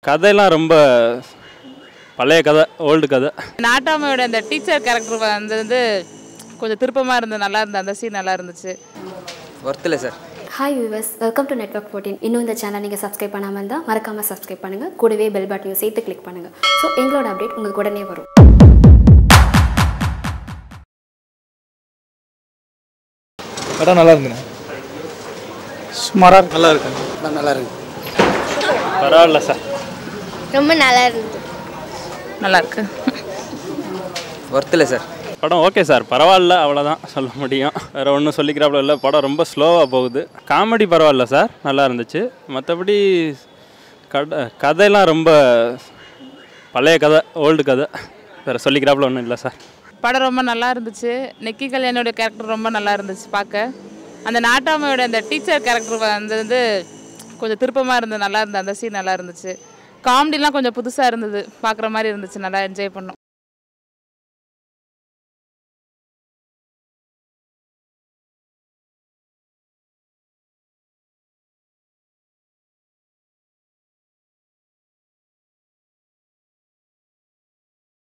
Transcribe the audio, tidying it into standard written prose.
கதையெல்லாம் ரொம்ப பழைய கதை, ஓல்டு கதை. நாட்டாமையோட அந்த டீச்சர் கேரக்டர் வந்து கொஞ்சம் திருப்பமாக இருந்தது, நல்லா இருந்தது. அந்த சீன் நல்லா இருந்துச்சு. ஒர்த்தில் sir. Hi viewers, welcome to network 14. இன்னும் இந்த சேனல் நீங்கள் சப்ஸ்கிரைப் பண்ணாமல் இருந்தால் மறக்காமல் சப்ஸ்கிரைப் பண்ணுங்கள். கூடவே பெல் பட்டனையும் சேர்த்து கிளிக் பண்ணுங்கள். ஸோ எங்களோட அப்டேட் உங்களுக்கு உடனே வரும். படம் நல்லா இருக்குண்ணா. சுமாராக நல்லா இருக்கு. நல்லா இருக்கு. பரவாயில்ல சார், ரொம்ப நல்லா இருந்தது. நல்லா இருக்கு. ஒர்த்தில் சார். படம் ஓகே சார், பரவாயில்ல, அவ்வளோதான் சொல்ல முடியும். வேறு ஒன்றும் சொல்லிக்கிறாப்புல இல்லை. படம் ரொம்ப ஸ்லோவாக போகுது. காமெடி பரவாயில்ல சார், நல்லா இருந்துச்சு. மற்றபடி கதையெல்லாம் ரொம்ப பழைய கதை, ஓல்டு கதை. வேறு சொல்லிக்கிறாப்புல ஒன்றும் இல்லை சார். படம் ரொம்ப நல்லா இருந்துச்சு. நெக்கி கல்யாணோட கேரக்டர் ரொம்ப நல்லா இருந்துச்சு பார்க்க. அந்த நாட்டாமையோட அந்த டீச்சர் கேரக்டர் வந்து கொஞ்சம் திருப்பமாக இருந்தது, நல்லா இருந்தது. அந்த சீன் நல்லா இருந்துச்சு. காமெடிலாம் கொஞ்சம் புதுசாக இருந்தது, பார்க்குற மாதிரி இருந்துச்சு. நல்லா என்ஜாய் பண்ணோம்.